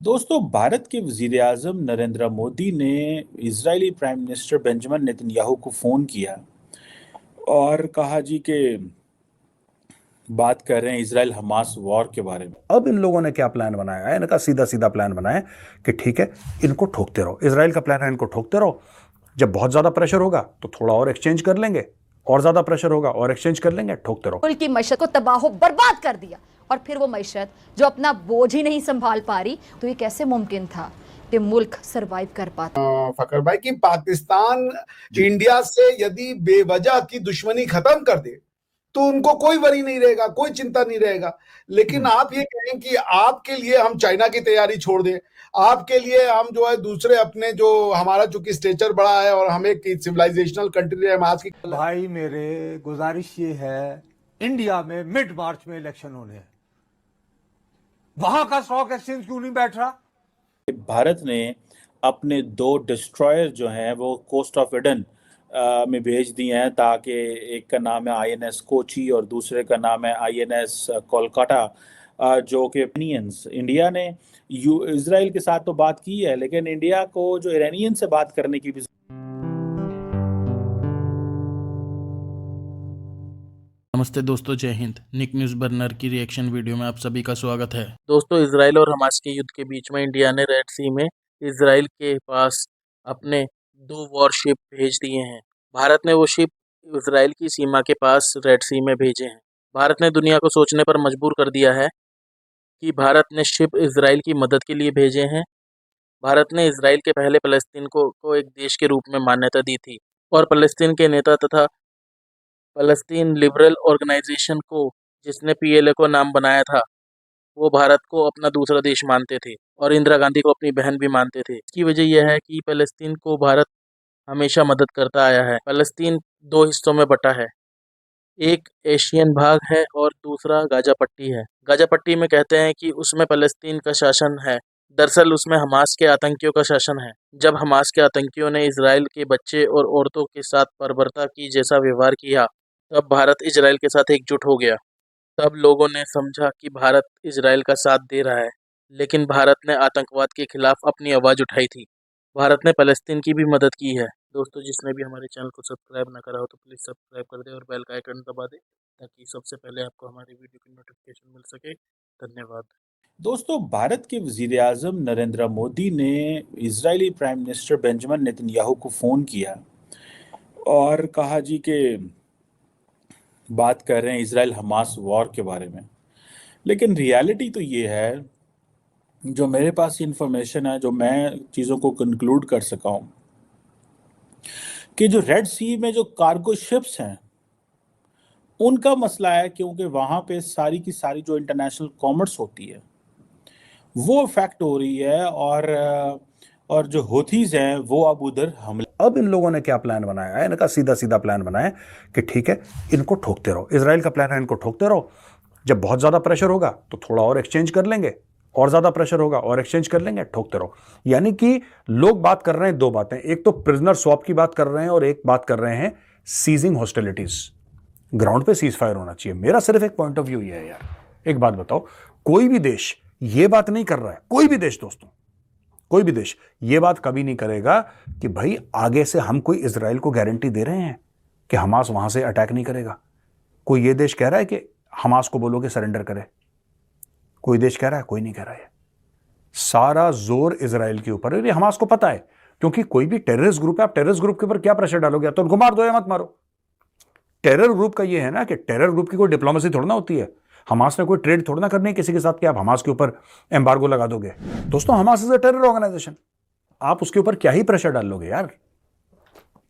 दोस्तों, भारत के वज़ीर-ए-आज़म नरेंद्र मोदी ने Israeli prime minister Benjamin Netanyahu को फ़ोन किया और कहा जी कि बात कर रहे हैं इज़राइल हमास वॉर के बारे में। अब इन लोगों ने क्या प्लान बनाया है? इनका सीधा सीधा प्लान बनाया है कि ठीक है, इनको ठोकते रहो। इजराइल का प्लान है इनको ठोकते रहो। जब बहुत ज्यादा प्रेशर होगा तो थोड़ा और एक्सचेंज कर लेंगे, और ज्यादा प्रेशर होगा और एक्सचेंज कर लेंगे, ठोकते रहो। मुल्क की मईशत को तबाह बर्बाद कर दिया, और फिर वो मईशत जो अपना बोझ ही नहीं संभाल पा रही, तो ये कैसे मुमकिन था कि मुल्क सरवाइव कर पाता? फकर भाई कि पाकिस्तान इंडिया से यदि बेवजह की दुश्मनी खत्म कर दे तो उनको कोई वरी नहीं रहेगा, कोई चिंता नहीं रहेगा। लेकिन आप ये कहें कि आपके लिए हम चाइना की तैयारी छोड़ दें, आपके लिए हम जो है दूसरे अपने जो हमारा चूंकि स्टेचर बड़ा है और हम एक सिविलाइजेशनल कंट्री है आज की। भाई मेरे गुजारिश ये है, इंडिया में मिड मार्च में इलेक्शन होने हैं, वहां का स्टॉक एक्सचेंज क्यों नहीं बैठ रहा? भारत ने अपने 2 डिस्ट्रॉयर जो हैं वो कोस्ट ऑफ एडन में भेज दिए हैं, ताकि एक का नाम है आईएनएस कोची और दूसरे का नाम है आईएनएस कोलकाता, जो कि इंडिया ने इजराइल के साथ तो बात की है, लेकिन इंडिया को जो ईरानियन से बात करने की भी। नमस्ते दोस्तों, जय हिंद। निक न्यूज़ बर्नर की रिएक्शन वीडियो में आप सभी का स्वागत है। दोस्तों, इजराइल और हमास के युद्ध के बीच में इंडिया ने रेड सी में इजराइल के पास अपने 2 वॉरशिप भेज दिए हैं। भारत ने वो शिप इजराइल की सीमा के पास रेड सी में भेजे हैं। भारत ने दुनिया को सोचने पर मजबूर कर दिया है कि भारत ने शिप इजराइल की मदद के लिए भेजे हैं। भारत ने इजराइल के पहले फ़लस्तीन को एक देश के रूप में मान्यता दी थी, और फ़लस्तीन के नेता तथा फ़लस्तीन लिबरल ऑर्गेनाइजेशन को, जिसने पीएलए को नाम बनाया था, वो भारत को अपना दूसरा देश मानते थे और इंदिरा गांधी को अपनी बहन भी मानते थे। इसकी वजह यह है कि फ़लस्तीन को भारत हमेशा मदद करता आया है। फ़लस्तीन 2 हिस्सों में बटा है, एक एशियन भाग है और दूसरा गाजा पट्टी है। गाजा पट्टी में कहते हैं कि उसमें फ़लस्तीन का शासन है, दरअसल उसमें हमास के आतंकियों का शासन है। जब हमास के आतंकियों ने इजराइल के बच्चे और औरतों के साथ बर्बरता की जैसा व्यवहार किया, तब भारत इजराइल के साथ एकजुट हो गया। तब लोगों ने समझा कि भारत इजराइल का साथ दे रहा है, लेकिन भारत ने आतंकवाद के खिलाफ अपनी आवाज़ उठाई थी। भारत ने फ़लस्तीन की भी मदद की है। दोस्तों, जिसने भी हमारे चैनल को सब्सक्राइब ना करा हो तो प्लीज़ सब्सक्राइब कर दे और बेल का आइकन दबा दे, ताकि सबसे पहले आपको हमारी वीडियो की नोटिफिकेशन मिल सके। धन्यवाद। दोस्तों, भारत के वज़ीर-ए-आज़म नरेंद्र मोदी ने Israeli prime minister Benjamin Netanyahu को फ़ोन किया और कहा जी कि बात कर रहे हैं इज़राइल हमास वॉर के बारे में। लेकिन रियलिटी तो ये है, जो मेरे पास इन्फॉर्मेशन है, जो मैं चीज़ों को कंक्लूड कर सका हूँ, कि जो रेड सी में जो कार्गो शिप्स हैं, उनका मसला है, क्योंकि वहाँ पे सारी की सारी जो इंटरनेशनल कॉमर्स होती है, वो अफेक्ट हो रही है, और जो हूथीज़ हैं वो अब उधर हमले। अब इन लोगों ने क्या प्लान बनाया है? इनका सीधा सीधा प्लान बनाया है कि ठीक है, इनको ठोकते रहो। इजराइल का प्लान है इनको ठोकते रहो। जब बहुत ज्यादा प्रेशर होगा तो थोड़ा और एक्सचेंज कर लेंगे, और ज्यादा प्रेशर होगा और एक्सचेंज कर लेंगे, ठोकते रहो। यानी कि लोग बात कर रहे हैं 2 बातें, एक तो प्रिजनर स्वैप की बात कर रहे हैं और एक बात कर रहे हैं सीजिंग हॉस्टिलिटीज। ग्राउंड पे सीज फायर होना चाहिए। मेरा सिर्फ एक पॉइंट ऑफ व्यू ये है यार, एक बात बताओ, कोई भी देश ये बात नहीं कर रहा है, कोई भी देश दोस्तों, कोई भी देश ये बात कभी नहीं करेगा कि भाई आगे से हम कोई इजराइल को गारंटी दे रहे हैं कि हमास वहां से अटैक नहीं करेगा। कोई ये देश कह रहा है कि हमास को बोलो कि सरेंडर करे? कोई देश कह रहा है? कोई नहीं कह रहा है। सारा जोर इजराइल के ऊपर है। ये हमास को पता है, क्योंकि कोई भी टेररिस्ट ग्रुप है, आप टेररिस्ट ग्रुप के ऊपर क्या प्रेशर डालोगे? तो उनको मार दो या मत मारो। टेरर ग्रुप का ये है ना कि टेरर ग्रुप की कोई डिप्लोमेसी थोड़ा ना होती है। हमास ने कोई ट्रेड थोड़ा ना करनी है किसी के साथ कि आप हमास के ऊपर एम्बार्गो लगा दोगे। दोस्तों, Hamas is a terror organization. आप उसके ऊपर क्या ही प्रेशर डाल लोगे यार?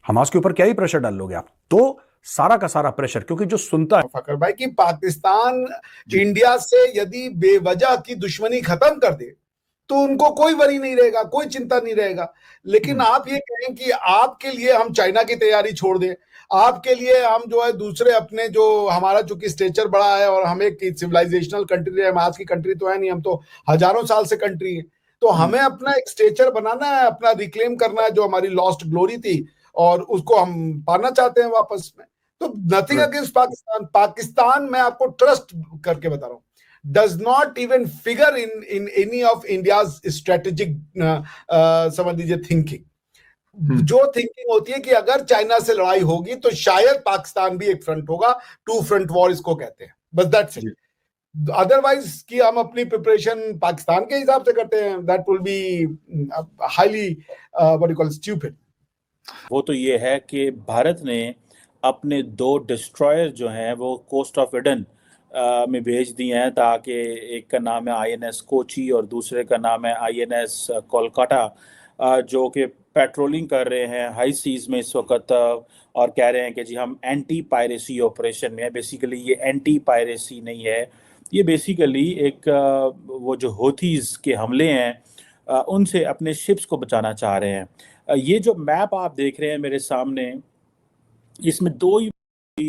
हमास के ऊपर क्या ही प्रेशर डाल लोगे आप? तो सारा का सारा प्रेशर, क्योंकि जो सुनता है फकर भाई कि पाकिस्तान इंडिया से यदि बेवजह की दुश्मनी खत्म कर दे तो उनको कोई वरी नहीं रहेगा, कोई चिंता नहीं रहेगा। लेकिन आप ये कहें कि आपके लिए हम चाइना की तैयारी छोड़ दें, आपके लिए हम जो है दूसरे अपने जो हमारा चूंकि स्टेचर बड़ा है और हम एक सिविलाइजेशनल कंट्री है, आज की कंट्री तो है नहीं, हम तो हजारों साल से कंट्री है, तो हमें अपना एक स्टेचर बनाना है, अपना रिक्लेम करना है जो हमारी लॉस्ट ग्लोरी थी, और उसको हम पाना चाहते हैं वापस में। तो नथिंग अगेंस्ट पाकिस्तान। पाकिस्तान मैं आपको ट्रस्ट करके बता रहा हूँ, does not even figure in any of India's strategic समझ लीजिए थिंकिंग। जो थिंकिंग होती है कि अगर चाइना से लड़ाई होगी तो शायद पाकिस्तान भी एक फ्रंट होगा, टू फ्रंट वॉर इसको कहते हैं, बस दैट्स इट। अदरवाइज कि हम अपनी प्रिपरेशन पाकिस्तान के हिसाब से करते हैं, that will be highly what you call stupid. वो तो ये है कि भारत ने अपने 2 डिस्ट्रॉयर जो हैं वो कोस्ट ऑफ ईडन में भेज दिए हैं, ताकि एक का नाम है INS कोची और दूसरे का नाम है INS कोलकाता, जो कि पेट्रोलिंग कर रहे हैं हाई सीज में इस वक्त, और कह रहे हैं कि जी हम एंटी पायरेसी ऑपरेशन में है। बेसिकली ये एंटी पायरेसी नहीं है, ये बेसिकली एक वो जो हौथीज के हमले हैं उनसे अपने शिप्स को बचाना चाह रहे हैं। ये जो मैप आप देख रहे हैं मेरे सामने, इसमें 2 ही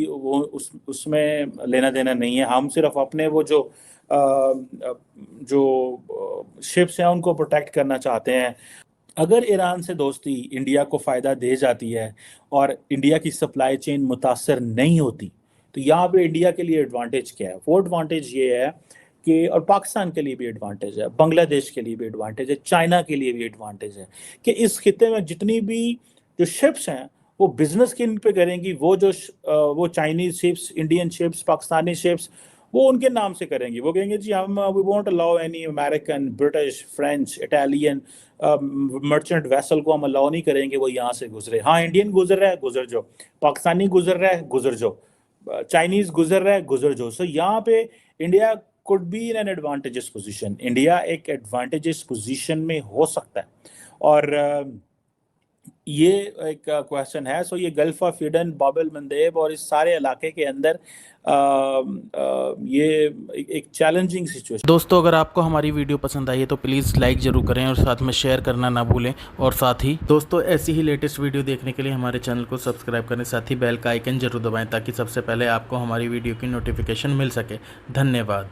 वो उसमें लेना देना नहीं है। हम सिर्फ अपने वो जो शिप्स हैं उनको प्रोटेक्ट करना चाहते हैं। अगर ईरान से दोस्ती इंडिया को फ़ायदा दे जाती है और इंडिया की सप्लाई चेन मुतासर नहीं होती, तो यहाँ पे इंडिया के लिए एडवांटेज क्या है? वो एडवांटेज ये है कि, और पाकिस्तान के लिए भी एडवांटेज है, बांग्लादेश के लिए भी एडवांटेज है, चाइना के लिए भी एडवांटेज है कि इस खिते में जितनी भी जो शिप्स हैं वो बिजनेस के इन पे करेंगी। वो Chinese ships, Indian ships, Pakistani ships वो उनके नाम से करेंगी। वो कहेंगे जी हम we won't allow any American, British, French, Italian merchant vessel को हम अलाउ नहीं करेंगे वो यहाँ से गुजरे। हाँ, इंडियन गुजर रहा है गुजर जाओ, पाकिस्तानी गुजर रहा है गुजर जाओ, चाइनीज गुजर रहा है गुजर जाओ। सो यहाँ पे India could be in an advantages position. India एक एडवांटेजेस पोजीशन में हो सकता है, और ये एक क्वेश्चन है। सो ये गल्फ ऑफ ईडन, बाब एल मंदेब और इस सारे इलाके के अंदर ये एक चैलेंजिंग सिचुएशन। दोस्तों, अगर आपको हमारी वीडियो पसंद आई है तो प्लीज़ लाइक ज़रूर करें और साथ में शेयर करना ना भूलें। और साथ ही दोस्तों, ऐसी ही लेटेस्ट वीडियो देखने के लिए हमारे चैनल को सब्सक्राइब करें, साथ ही बेल का आइकन जरूर दबाएं ताकि सबसे पहले आपको हमारी वीडियो की नोटिफिकेशन मिल सके। धन्यवाद।